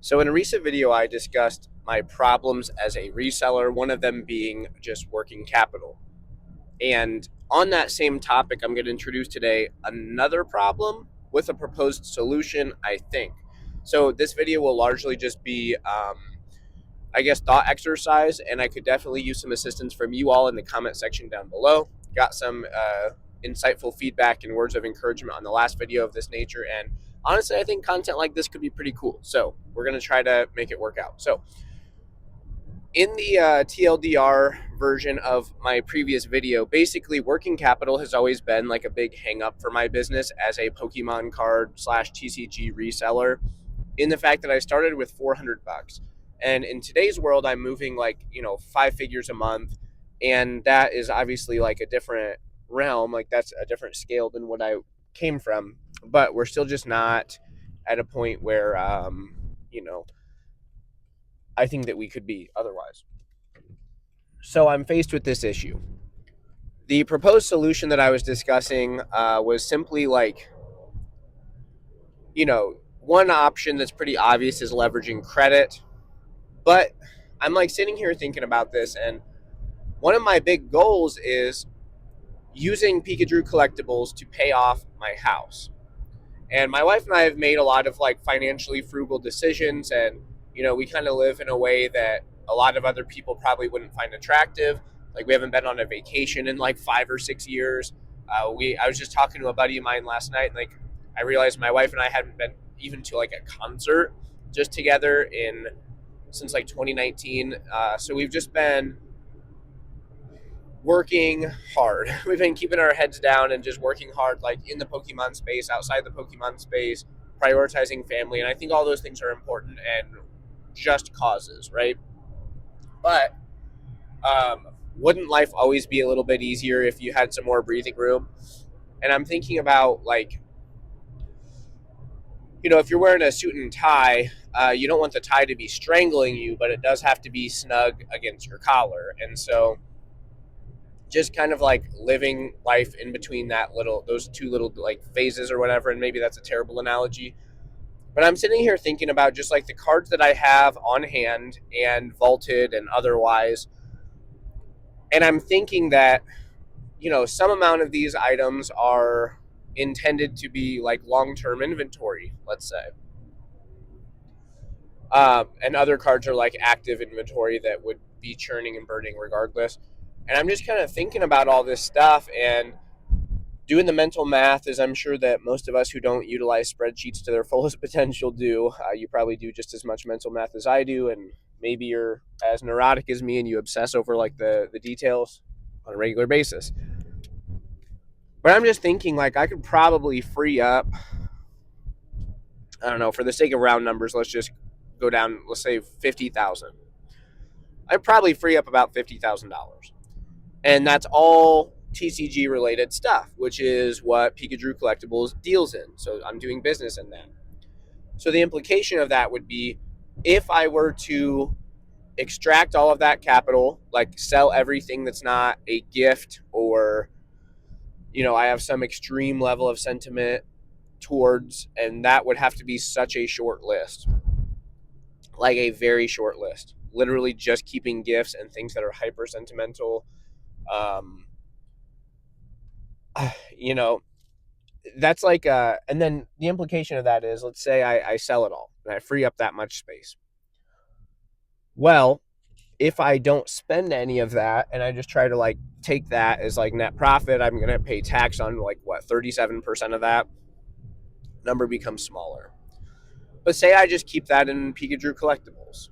So in a recent video, I discussed my problems as a reseller, one of them being just working capital. And on that same topic, I'm going to introduce today another problem with a proposed solution, I think. So this video will largely just be, I guess, thought exercise, and I could definitely use some assistance from you all in the comment section down below. Got some insightful feedback and words of encouragement on the last video of this nature, and honestly, I think content like this could be pretty cool. So we're going to try to make it work out. So in the TLDR version of my previous video, basically working capital has always been like a big hang up for my business as a Pokemon card slash TCG reseller, in the fact that I started with 400 bucks. And in today's world, I'm moving like, 5 figures a month. And that is obviously like a different realm. Like that's a different scale than what I came from. But we're still just not at a point where, I think that we could be otherwise. So I'm faced with this issue. The proposed solution that I was discussing was simply like, one option that's pretty obvious is leveraging credit. But I'm like sitting here thinking about this, and one of my big goals is using Pikachu collectibles to pay off my house. And my wife and I have made a lot of like financially frugal decisions, and we kind of live in a way that a lot of other people probably wouldn't find attractive. Like we haven't been on a vacation in like 5 or 6 years. I was just talking to a buddy of mine last night, and like I realized my wife and I hadn't been even to like a concert just together in since like 2019. So we've just been working hard. We've been keeping our heads down and just working hard, like in the Pokemon space, outside the Pokemon space, prioritizing family. And I think all those things are important and just causes, right? But wouldn't life always be a little bit easier if you had some more breathing room? And I'm thinking about like, if you're wearing a suit and tie, you don't want the tie to be strangling you, but it does have to be snug against your collar. And so just kind of like living life in between those two little like phases or whatever. And maybe that's a terrible analogy, but I'm sitting here thinking about just like the cards that I have on hand and vaulted and otherwise. And I'm thinking that, some amount of these items are intended to be like long-term inventory, let's say. And other cards are like active inventory that would be churning and burning regardless. And I'm just kind of thinking about all this stuff and doing the mental math, as I'm sure that most of us who don't utilize spreadsheets to their fullest potential do. You probably do just as much mental math as I do, and maybe you're as neurotic as me and you obsess over like the details on a regular basis. But I'm just thinking like I could probably free up, I don't know, for the sake of round numbers, let's just go down, let's say 50,000. I'd probably free up about $50,000. And that's all TCG related stuff, which is what Pikachu Collectibles deals in. So I'm doing business in that. So the implication of that would be if I were to extract all of that capital, like sell everything that's not a gift or, I have some extreme level of sentiment towards, and that would have to be such a short list, like a very short list, literally just keeping gifts and things that are hyper sentimental. That's like, and then the implication of that is, let's say I sell it all and I free up that much space. Well, if I don't spend any of that and I just try to like take that as like net profit, I'm going to pay tax on like 37% of that. Number becomes smaller. But say I just keep that in Pikachu Collectibles.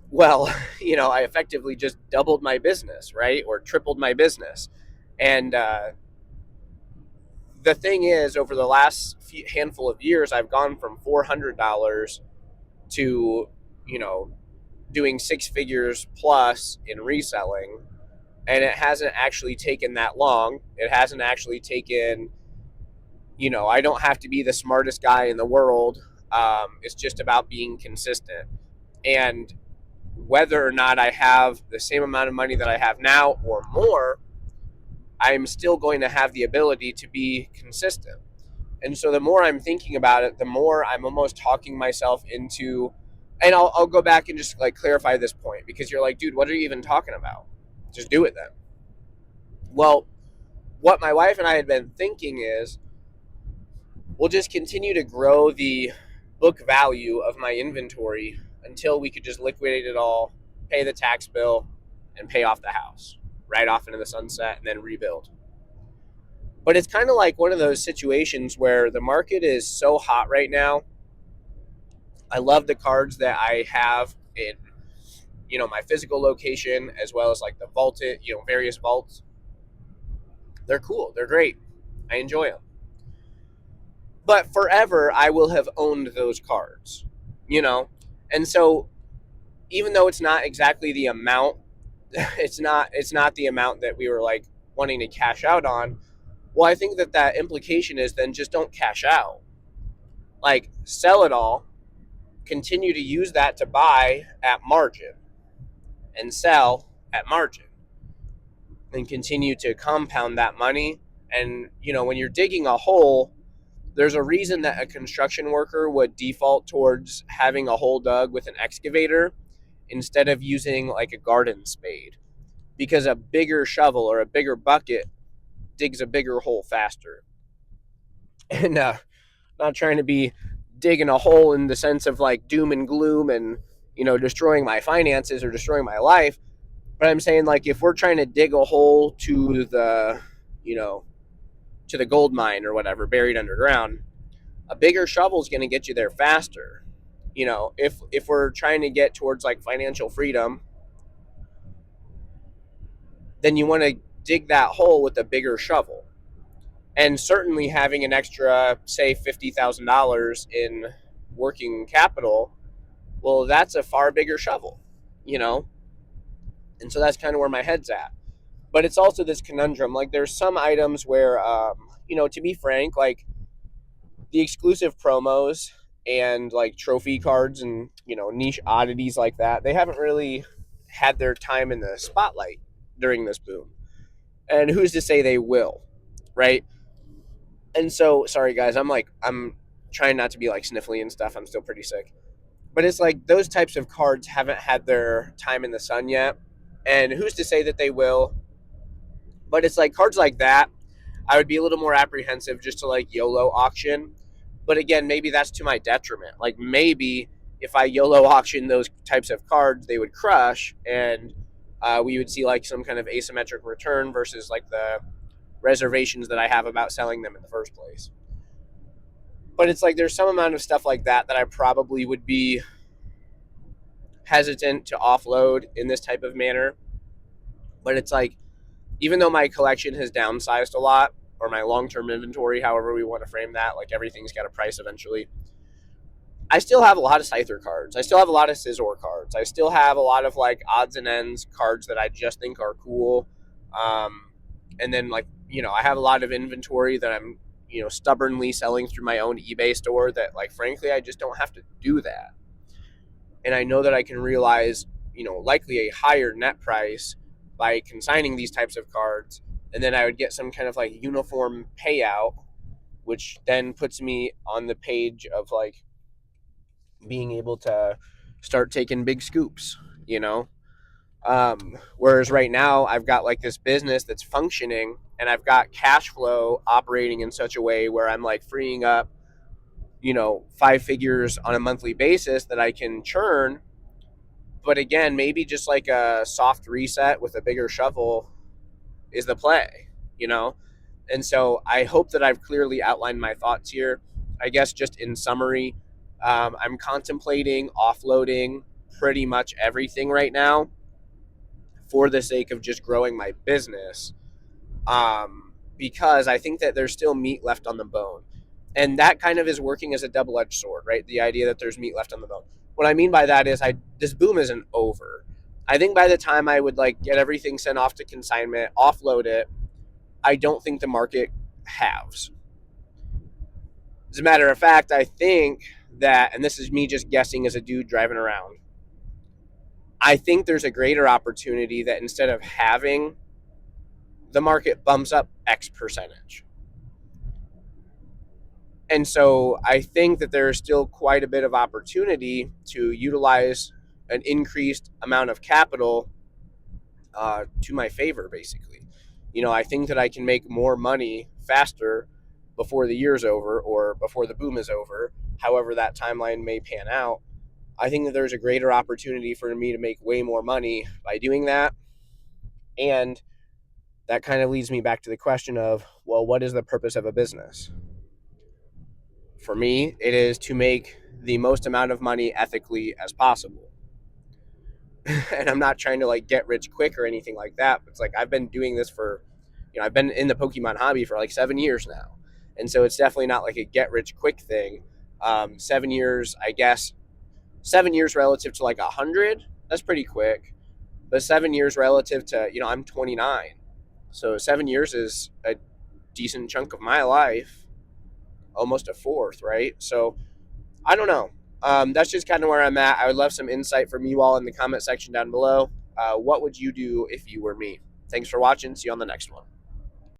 Well, I effectively just doubled my business, right? Or tripled my business. And the thing is, over the last handful of years, I've gone from $400 to, doing 6 figures plus in reselling. And it hasn't actually taken that long. It hasn't actually taken, I don't have to be the smartest guy in the world. It's just about being consistent. And whether or not I have the same amount of money that I have now or more, I'm still going to have the ability to be consistent. And so the more I'm thinking about it, the more I'm almost talking myself into, and I'll go back and just like clarify this point, because you're like, dude, what are you even talking about? Just do it then. Well, what my wife and I had been thinking is we'll just continue to grow the book value of my inventory until we could just liquidate it all, pay the tax bill, and pay off the house, right off into the sunset, and then rebuild. But it's kind of like one of those situations where the market is so hot right now. I love the cards that I have in, my physical location, as well as like the vaulted, various vaults. They're cool. They're great. I enjoy them. But forever, I will have owned those cards, you know? And so even though it's not exactly the amount, it's not the amount that we were like wanting to cash out on. Well, I think that implication is then just don't cash out. Like, sell it all, continue to use that to buy at margin and sell at margin, and continue to compound that money. And, when you're digging a hole, there's a reason that a construction worker would default towards having a hole dug with an excavator instead of using like a garden spade, because a bigger shovel or a bigger bucket digs a bigger hole faster. And not trying to be digging a hole in the sense of like doom and gloom and destroying my finances or destroying my life, but I'm saying, like, if we're trying to dig a hole to the you know to the gold mine or whatever buried underground, a bigger shovel is going to get you there faster. If we're trying to get towards like financial freedom, then you want to dig that hole with a bigger shovel. And certainly having an extra, say, $50,000 in working capital, well, that's a far bigger shovel, you know? And so that's kind of where my head's at. But it's also this conundrum. Like, there's some items where, to be frank, like the exclusive promos and like trophy cards and, niche oddities like that, they haven't really had their time in the spotlight during this boom. And who's to say they will, right? And so, sorry guys, I'm trying not to be like sniffly and stuff. I'm still pretty sick. But it's like those types of cards haven't had their time in the sun yet. And who's to say that they will? But it's like cards like that, I would be a little more apprehensive just to like YOLO auction. But again, maybe that's to my detriment. Like, maybe if I YOLO auction those types of cards, they would crush, and we would see like some kind of asymmetric return versus like the reservations that I have about selling them in the first place. But it's like there's some amount of stuff like that I probably would be hesitant to offload in this type of manner. But it's like, even though my collection has downsized a lot, or my long-term inventory, however we want to frame that, like everything's got a price eventually, I still have a lot of Scyther cards. I still have a lot of Scizor cards. I still have a lot of like odds and ends cards that I just think are cool. And then like, I have a lot of inventory that I'm, stubbornly selling through my own eBay store that, like, frankly, I just don't have to do that. And I know that I can realize, likely a higher net price by consigning these types of cards. And then I would get some kind of like uniform payout, which then puts me on the page of like being able to start taking big scoops, whereas right now I've got like this business that's functioning, and I've got cash flow operating in such a way where I'm like freeing up, 5 figures on a monthly basis that I can churn. But again, maybe just like a soft reset with a bigger shovel is the play, And so I hope that I've clearly outlined my thoughts here. I guess just in summary, I'm contemplating offloading pretty much everything right now for the sake of just growing my business, because I think that there's still meat left on the bone. And that kind of is working as a double-edged sword, right? The idea that there's meat left on the bone. What I mean by that is this boom isn't over. I think by the time I would like get everything sent off to consignment, offload it, I don't think the market halves. As a matter of fact, I think that, and this is me just guessing as a dude driving around, I think there's a greater opportunity that instead of having, the market bumps up X percentage. And so I think that there is still quite a bit of opportunity to utilize an increased amount of capital to my favor, basically. I think that I can make more money faster before the year's over or before the boom is over, however that timeline may pan out. I think that there's a greater opportunity for me to make way more money by doing that. And that kind of leads me back to the question of, well, what is the purpose of a business? For me, it is to make the most amount of money ethically as possible. And I'm not trying to like get rich quick or anything like that. But it's like I've been doing this for, I've been in the Pokemon hobby for like 7 years now. And so it's definitely not like a get rich quick thing. 7 years, I guess, 7 years relative to like 100, that's pretty quick. But 7 years relative to, I'm 29. So 7 years is a decent chunk of my life, almost a fourth, right? So I don't know. That's just kind of where I'm at. I would love some insight from you all in the comment section down below. What would you do if you were me? Thanks for watching. See you on the next one.